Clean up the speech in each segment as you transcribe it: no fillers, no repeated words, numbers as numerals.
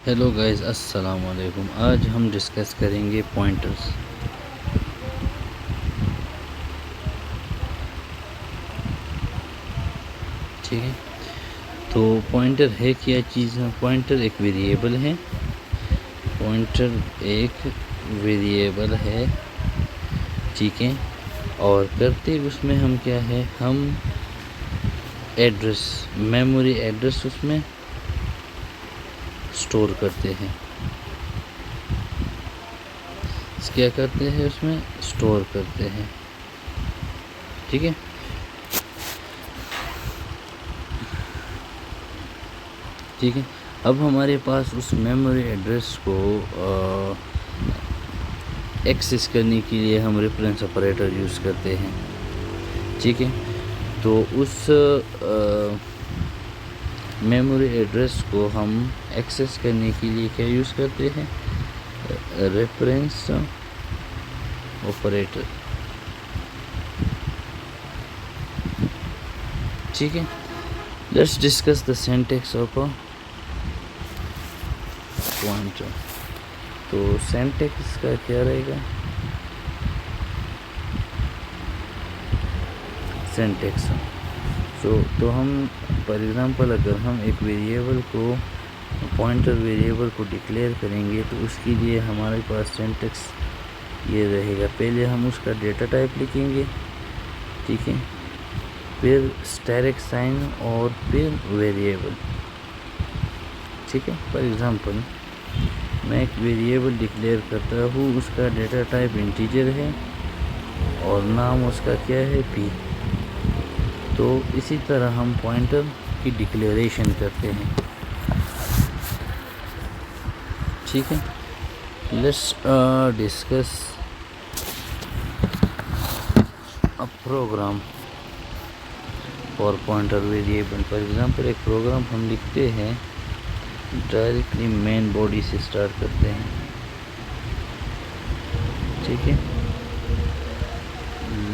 Hello guys, अस्सलाम वालेकुम। आज हम डिस्कस करेंगे पॉइंटर्स। ठीक है, तो पॉइंटर है क्या चीज़ है? पॉइंटर एक वेरिएबल है। पॉइंटर एक वेरिएबल है, ठीक है। और करते उसमें हम क्या है, हम एड्रेस, मेमोरी एड्रेस उसमें स्टोर करते हैं। क्या करते हैं, उसमें स्टोर करते हैं, ठीक है। ठीक है, अब हमारे पास उस मेमोरी एड्रेस को एक्सेस करने के लिए हम रेफरेंस ऑपरेटर यूज़ करते हैं, ठीक है। तो उस मेमोरी एड्रेस को हम एक्सेस करने के लिए क्या यूज़ करते हैं? रेफरेंस ऑपरेटर, ठीक है। Let's discuss the syntax of a pointer. तो सिंटैक्स का क्या रहेगा? सिंटैक्स तो हम फॉर एग्ज़ाम्पल अगर हम एक वेरिएबल को, पॉइंटर वेरिएबल को डिक्लेयर करेंगे तो उसके लिए हमारे पास सिंटैक्स ये रहेगा। पहले हम उसका डेटा टाइप लिखेंगे, ठीक है, फिर स्टैटिक साइन और फिर वेरिएबल, ठीक है। फॉर एग्ज़ाम्पल मैं एक वेरिएबल डिक्लेयर करता हूँ, उसका डेटा टाइप इंटीजर है और नाम उसका क्या है, पी। तो इसी तरह हम पॉइंटर की डिक्लेरेशन करते हैं, ठीक है। Let's discuss a program for pointer variable. For example एक प्रोग्राम हम लिखते हैं, डायरेक्टली मेन बॉडी से स्टार्ट करते हैं, ठीक है।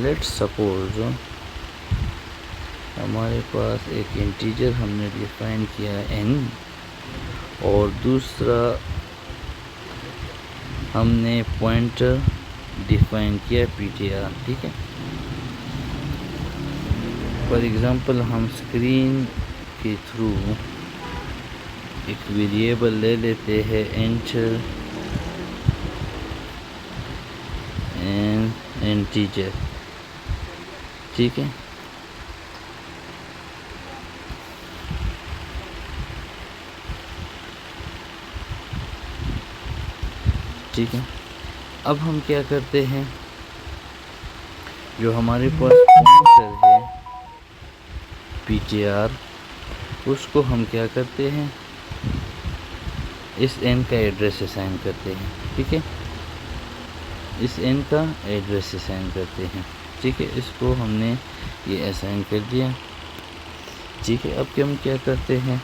लेट्स सपोज हमारे पास एक इंटीजर हमने डिफाइन किया n और दूसरा हमने पॉइंटर डिफाइन किया ptr, ठीक है। फॉर एग्ज़ाम्पल हम स्क्रीन के थ्रू एक वेरिएबल ले लेते हैं, एंटर एन इंटीजर, ठीक है। ठीक है, अब हम क्या करते हैं, जो हमारे पास पॉइंटर है ptr, उसको हम क्या करते हैं, इस n का एड्रेस असाइन करते हैं, ठीक है। इस n का एड्रेस असाइन करते हैं, ठीक है। इसको हमने ये असाइन कर दिया, ठीक है। अब हम क्या करते हैं,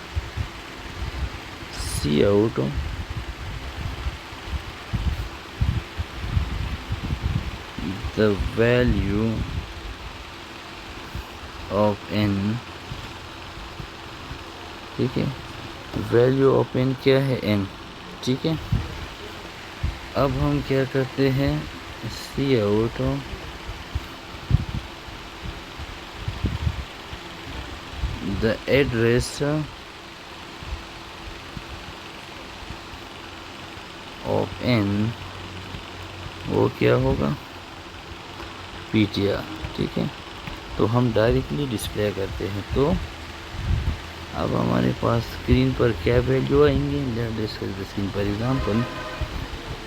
सी out the value of n, ठीक है। वैल्यू ऑफ n क्या है, n, ठीक है। अब हम क्या करते हैं, सी out the address of n, वो क्या होगा, ptr, ठीक है। तो हम डायरेक्टली डिस्प्ले करते हैं। तो अब हमारे पास स्क्रीन पर क्या वैल्यू आएंगे, let's discuss the screen. For example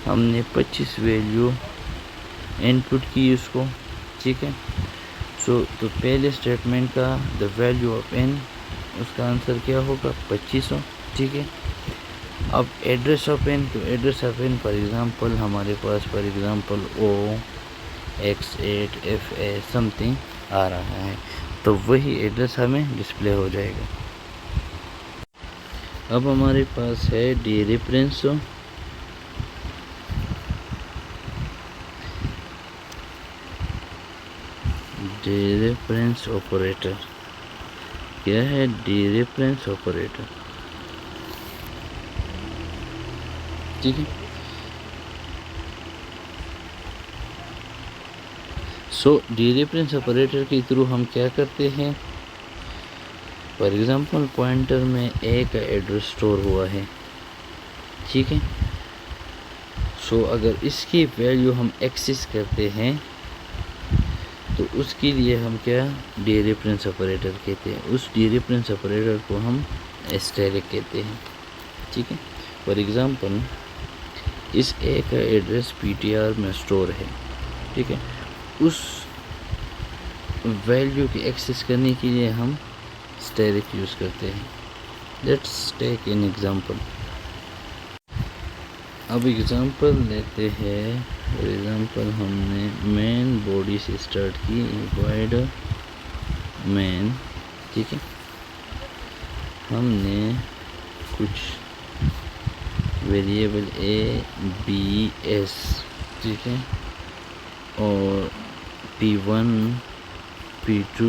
हमने 25 वैल्यू इनपुट की उसको, ठीक है। तो पहले स्टेटमेंट का द वैल्यू ऑफ n, उसका आंसर क्या होगा, 2500, ठीक है। अब एड्रेस ऑफ n, तो address of n for example हमारे पास for example O X8FA something आ रहा है, तो वही एड्रेस हमें डिस्प्ले हो जाएगा। अब हमारे पास है D reference, D reference operator. क्या है डी रेफरेंस ऑपरेटर? ठीक है। सो डीरेफरेंस ऑपरेटर के थ्रू हम क्या करते हैं, फॉर एग्ज़ाम्पल पॉइंटर में ए का एड्रेस स्टोर हुआ है, ठीक है। सो अगर इसकी वैल्यू हम एक्सेस करते हैं तो उसके लिए हम क्या डीरेफरेंस ऑपरेटर कहते हैं, उस डीरेफरेंस ऑपरेटर को हम एस्टेरिक कहते हैं, ठीक है। फॉर एग्ज़ाम्पल इस ए का एड्रेस PTR में स्टोर है, ठीक है। उस वैल्यू की एक्सेस करने के लिए हम स्टेरिक यूज़ करते हैं। Let's take an example. अब एग्ज़ाम्पल लेते हैं। फॉर एग्ज़ाम्पल हमने मेन बॉडी से स्टार्ट की, वॉइड मेन, ठीक है। हमने कुछ वेरिएबल A, B, S, ठीक है, और P1, P2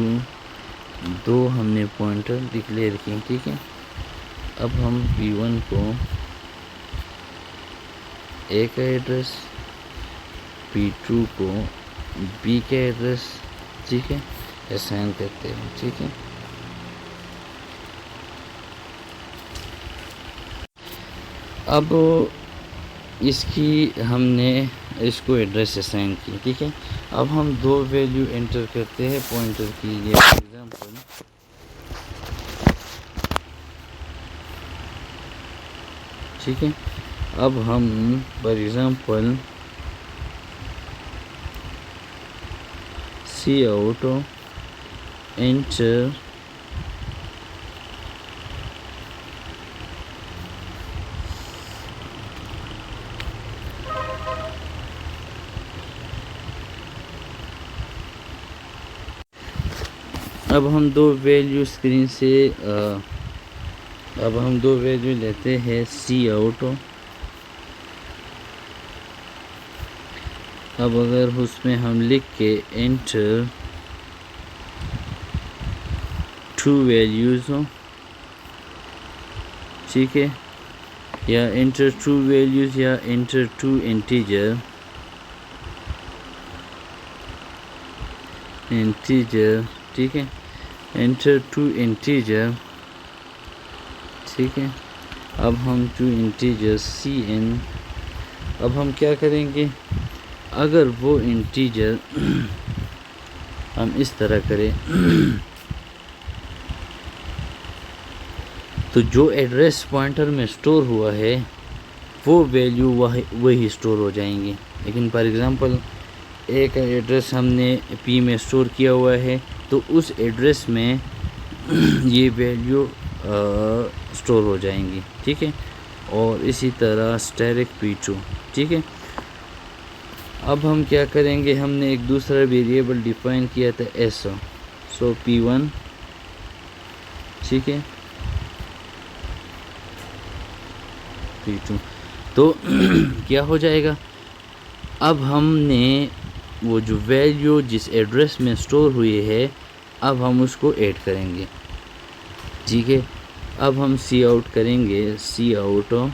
दो हमने पॉइंटर डिक्लेयर किए, ठीक है। अब हम P1 को A का एड्रेस, P2 को B का एड्रेस, ठीक है, असाइन करते हैं, ठीक है। अब इसकी हमने इसको एड्रेस असाइन की, ठीक है। अब हम दो वैल्यू एंटर करते हैं पॉइंटर के लिए। फॉर एग्जांपल ठीक है, अब हम for example cout enter अब हम दो वैल्यू स्क्रीन से अब हम दो वैल्यू लेते हैं सी आउट। अब अगर उसमें हम लिख के एंटर टू वैल्यूज़ हो, ठीक है, या एंटर टू वैल्यूज़ या एंटर टू इंटीजर, ठीक है, एंटर टू इंटीजर, ठीक है। अब हम टू इंटीजर CN, अब हम क्या करेंगे, अगर वो इंटीजर हम इस तरह करें तो जो एड्रेस पॉइंटर में स्टोर हुआ है वो वैल्यू वही स्टोर हो जाएंगी। लेकिन फॉर एग्ज़ाम्पल ए का एड्रेस हमने P में स्टोर किया हुआ है तो उस एड्रेस में ये वैल्यू स्टोर हो जाएंगी, ठीक है। और इसी तरह स्टेरिक P2, ठीक है। अब हम क्या करेंगे, हमने एक दूसरा वेरिएबल डिफाइन किया था S, सो P1, ठीक है, P2, तो क्या हो जाएगा, अब हमने वो जो वैल्यू जिस एड्रेस में स्टोर हुई है अब हम उसको ऐड करेंगे, ठीक है। अब हम सी आउट करेंगे, cout,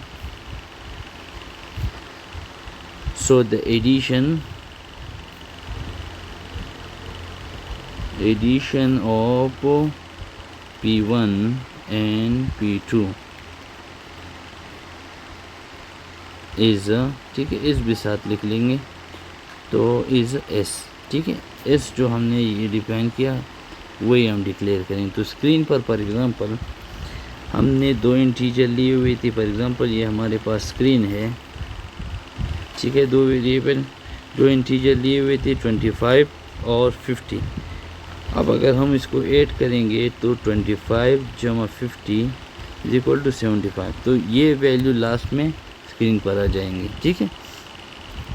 so the addition of P1 and P2 is, ठीक है, इस भी साथ लिख लेंगे, तो इज़ S, ठीक है। S जो हमने ये डिफाइन किया वही हम डिक्लेयर करेंगे। तो स्क्रीन पर फॉर एग्ज़ाम्पल हमने दो इंटीजर लिए हुई थी, फॉर एग्ज़ाम्पल ये हमारे पास स्क्रीन है, ठीक है, दो वेरिएबल दो इंटीजर लिए हुए थे 25 और 50। अब अगर हम इसको ऐड करेंगे तो 25 जमा 50 इज इक्वल टू 75, तो ये वैल्यू लास्ट में स्क्रीन पर आ जाएंगी, ठीक है।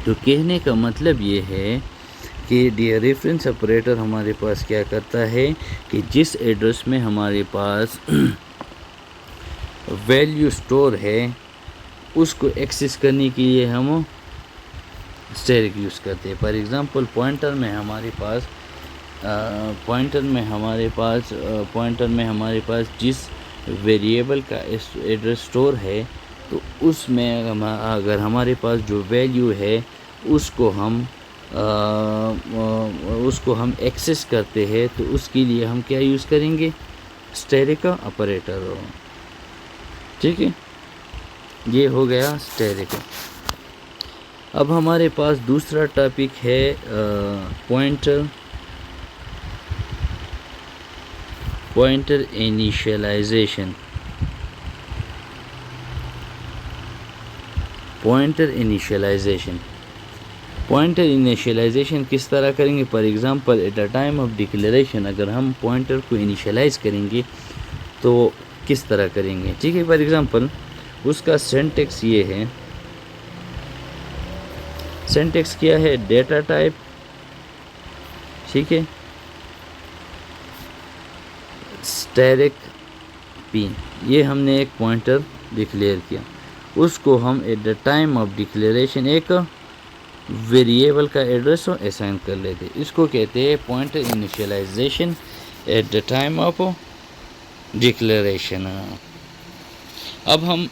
तो कहने का मतलब ये है कि डीरेफरेंस ऑपरेटर हमारे पास क्या करता है कि जिस एड्रेस में हमारे पास वैल्यू स्टोर है उसको एक्सेस करने के लिए हम स्टेरिक यूज़ करते हैं। फॉर एग्ज़ाम्पल पॉइंटर में हमारे पास जिस वेरिएबल का एड्रेस स्टोर है तो उसमें अगर हमारे पास जो वैल्यू है उसको हम एक्सेस करते हैं, तो उसके लिए हम क्या यूज़ करेंगे, स्टैटिक ऑपरेटर। ठीक है, ये हो गया स्टैटिक। अब हमारे पास दूसरा टॉपिक है पॉइंटर इनिशियलाइजेशन। पॉइंटर इनिशियलाइजेशन किस तरह करेंगे? For example eight the time of declaration, अगर हम पॉइंटर को इनिशियलाइज करेंगे तो किस तरह करेंगे? ठीक है, फॉर एग्ज़ाम्पल उसका सिंटैक्स ये है। सिंटैक्स क्या है? डेटा टाइप, ठीक है, स्टैटिक पी, ये हमने एक पॉइंटर डिक्लेयर किया, उसको हम at the time of declaration एक वेरिएबल का एड्रेस असाइन कर लेते, इसको कहते हैं pointer initialization at the time of declaration. अब हम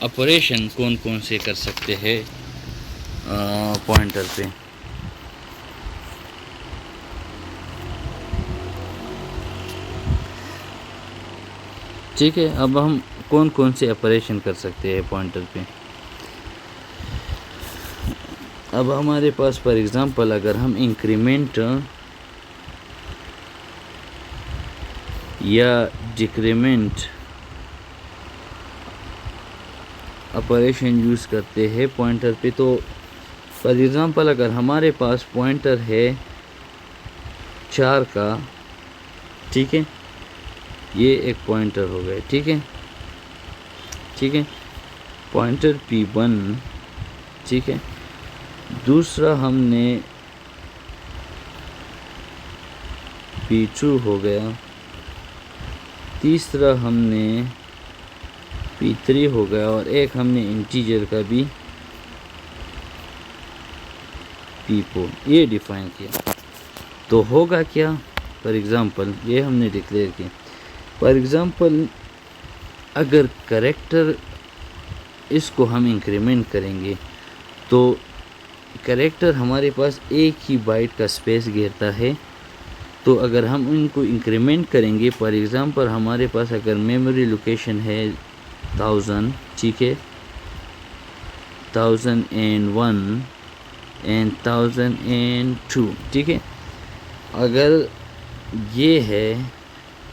ऑपरेशन कौन कौन से कर सकते हैं पॉइंटर पे? ठीक है, अब हम कौन कौन से ऑपरेशन कर सकते हैं पॉइंटर पे? अब हमारे पास फॉर एग्ज़ाम्पल अगर हम इंक्रीमेंट या डिक्रीमेंट ऑपरेशन यूज़ करते हैं पॉइंटर पे, तो फॉर एग्ज़ाम्पल अगर हमारे पास पॉइंटर है 4 का, ठीक है, ये एक पॉइंटर हो गया, ठीक है, ठीक है, पॉइंटर P1, ठीक है, दूसरा हमने P2 हो गया, तीसरा हमने P3 हो गया, और एक हमने इंटीजर का भी P4 ये डिफाइन किया। तो होगा क्या? फॉर एग्ज़ाम्पल ये हमने डिक्लेयर किया, फॉर एग्ज़ाम्पल अगर करेक्टर इसको हम इंक्रीमेंट करेंगे तो करेक्टर हमारे पास एक ही बाइट का स्पेस घेरता है, तो अगर हम इनको इंक्रीमेंट करेंगे, फॉर एग्ज़ाम्पल हमारे पास अगर मेमोरी लोकेशन है 1000, ठीक है, 1001 एंड 1002, ठीक है, अगर ये है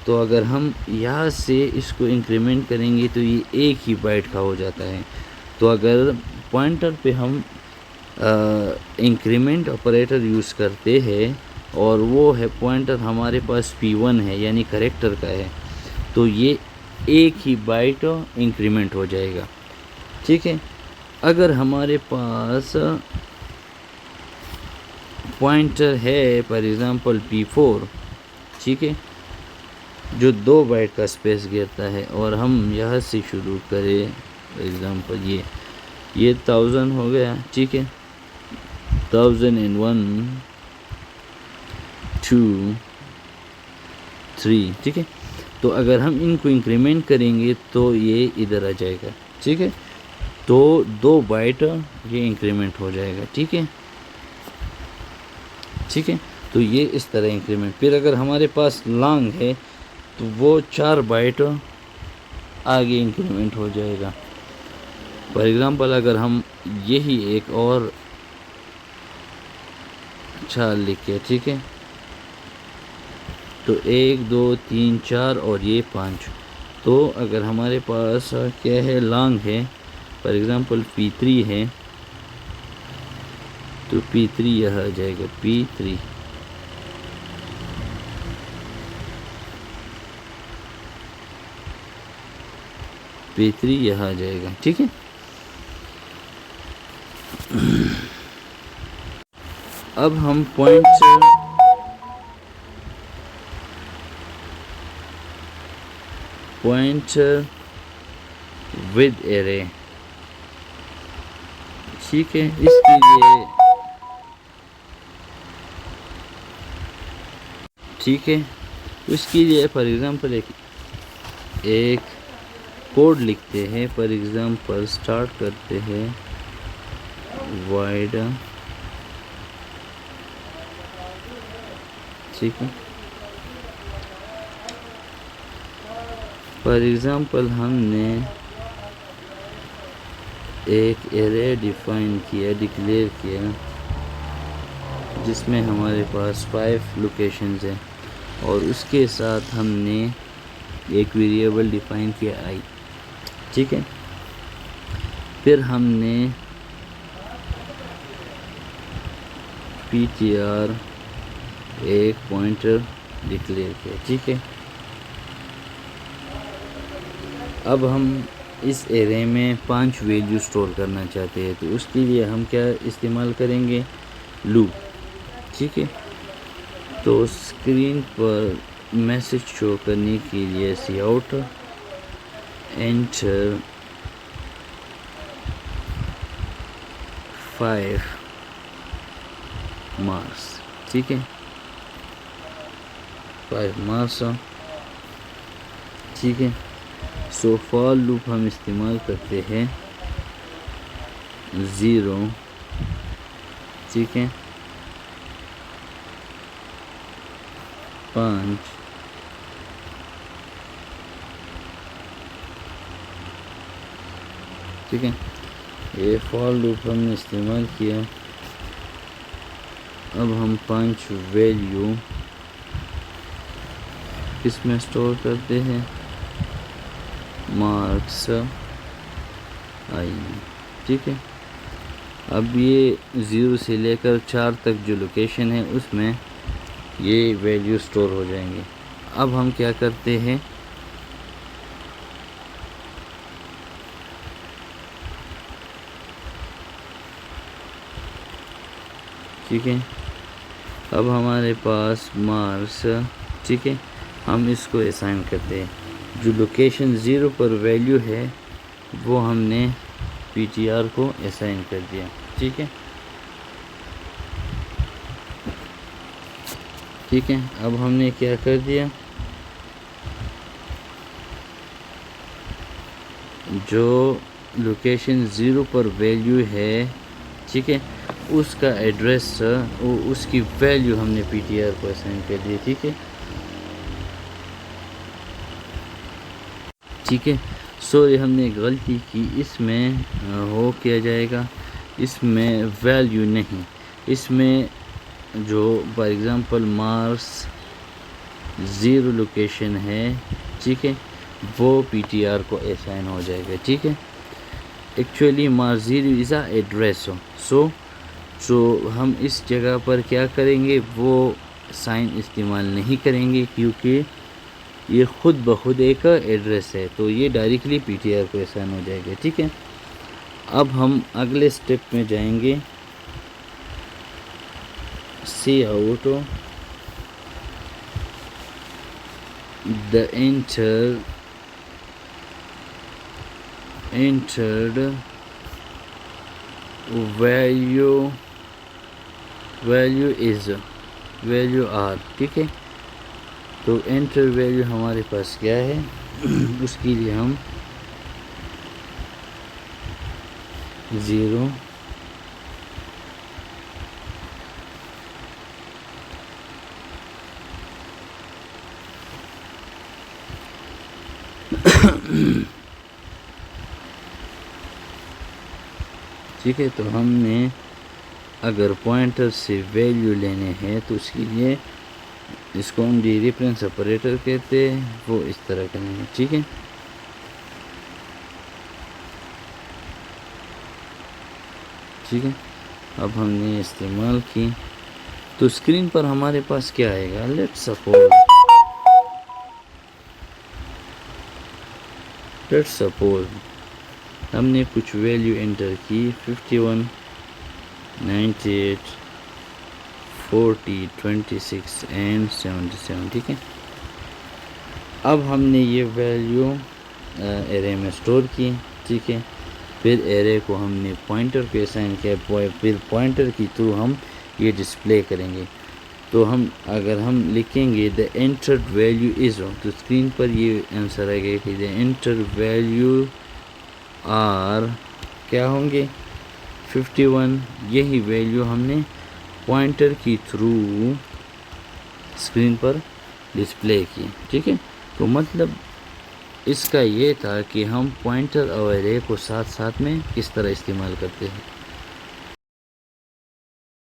तो अगर हम यहाँ से इसको इंक्रीमेंट करेंगे तो ये एक ही बाइट का हो जाता है। तो अगर पॉइंटर पे हम इंक्रीमेंट ऑपरेटर यूज़ करते हैं और वो है पॉइंटर हमारे पास P1 है यानी करेक्टर का है, तो ये एक ही बाइट इंक्रीमेंट हो जाएगा, ठीक है। अगर हमारे पास पॉइंटर है फॉर एग्ज़ाम्पल P4, ठीक है, जो 2 बाइट का स्पेस घेरता है, और हम यहाँ से शुरू करें, फॉर एग्ज़ाम्पल ये 1000 हो गया, ठीक है, 1001 2 3, ठीक है, तो अगर हम इनको इंक्रीमेंट करेंगे तो ये इधर आ जाएगा, ठीक है, तो 2 बाइट ये इंक्रीमेंट हो जाएगा, ठीक है, ठीक है, तो ये इस तरह इंक्रीमेंट। फिर अगर हमारे पास लॉन्ग है तो वो 4 बाइट आगे इंक्रीमेंट हो जाएगा। फॉर एग्ज़ाम्पल अगर हम यही एक और 4 लिखे, ठीक है, तो 1 2 3 4 और ये 5, तो अगर हमारे पास क्या है, लॉन्ग है, फॉर एग्ज़ाम्पल P3 है, तो P3 यह आ जाएगा, P3, P3 यह आ जाएगा, ठीक है। अब हम पॉइंट विद एरे, ठीक है, इसके लिए, ठीक है, उसके लिए फॉर एग्ज़ाम्पल एक कोड लिखते हैं। फॉर एग्ज़ाम्पल स्टार्ट करते हैं वाइड, ठीक है। फॉर एग्ज़ाम्पल हमने एक एरे डिफाइन किया, डिक्लेयर किया, जिसमें हमारे पास 5 लोकेशंस हैं और उसके साथ हमने एक वेरिएबल डिफाइन किया i, ठीक है। फिर हमने ptr एक पॉइंटर डिक्लेयर किया, ठीक है। अब हम इस एरे में 5 वैल्यू स्टोर करना चाहते हैं, तो उसके लिए हम क्या इस्तेमाल करेंगे, लूप, ठीक है। तो स्क्रीन पर मैसेज शो करने के लिए काउट एंटर 5 मार्क्स, ठीक है, 5 मार्क्स, ठीक है। सो फॉर लूप हम इस्तेमाल करते हैं 0, ठीक है, 5, ठीक है। ये फॉर लूप हमने इस्तेमाल किया। अब हम 5 वैल्यू इसमें स्टोर करते हैं, मार्क्स आई, ठीक है। अब ये 0 से लेकर 4 तक जो लोकेशन है उसमें ये वैल्यू स्टोर हो जाएंगे। अब हम क्या करते हैं, ठीक है। अब हमारे पास मार्क्स, ठीक है, हम इसको असाइन करते हैं। जो लोकेशन 0 पर वैल्यू है वो हमने ptr को असाइन कर दिया, ठीक है, ठीक है। अब हमने क्या कर दिया, जो लोकेशन 0 पर वैल्यू है, ठीक है, उसका एड्रेस उसकी वैल्यू हमने ptr को असाइन कर दी, ठीक है, ठीक है। सॉरी हमने गलती की, इसमें हो क्या जाएगा, इसमें वैल्यू नहीं, इसमें जो फॉर एग्ज़ाम्पल मार्क्स 0 लोकेशन है, ठीक है, वो ptr को असाइन हो जाएगा, ठीक है। Actually marks 0 is a address, so हम इस जगह पर क्या करेंगे, वो साइन इस्तेमाल नहीं करेंगे क्योंकि ये ख़ुद ब खुद एक एड्रेस है, तो ये डायरेक्टली ptr को असाइन हो जाएगा, ठीक है। अब हम अगले स्टेप में जाएंगे, cout the entered value are, ठीक है। तो एंटर वैल्यू हमारे पास क्या है उसके लिए हम 0, ठीक है। तो हमने अगर पॉइंटर से वैल्यू लेने हैं तो उसके लिए इसको हम रेफरेंस ऑपरेटर कहते हैं, वो इस तरह करेंगे, ठीक है, ठीक है। अब हमने इस्तेमाल की तो स्क्रीन पर हमारे पास क्या आएगा, लेट्स सपोज हमने कुछ वैल्यू एंटर की 51, 98, 40, 26 एंड 77, ठीक है। अब हमने ये वैल्यू एरे में स्टोर की, ठीक है। फिर एरे को हमने पॉइंटर पे असाइन किया, फिर पॉइंटर के थ्रू हम ये डिस्प्ले करेंगे। तो हम अगर हम लिखेंगे the entered value is wrong, तो स्क्रीन पर ये आंसर आएगा कि द एंटर्ड वैल्यू आर क्या होंगे 51। यही वैल्यू हमने पॉइंटर की थ्रू स्क्रीन पर डिस्प्ले की। ठीक है, तो मतलब इसका ये था कि हम पॉइंटर और एरे को साथ साथ में किस तरह इस्तेमाल करते हैं।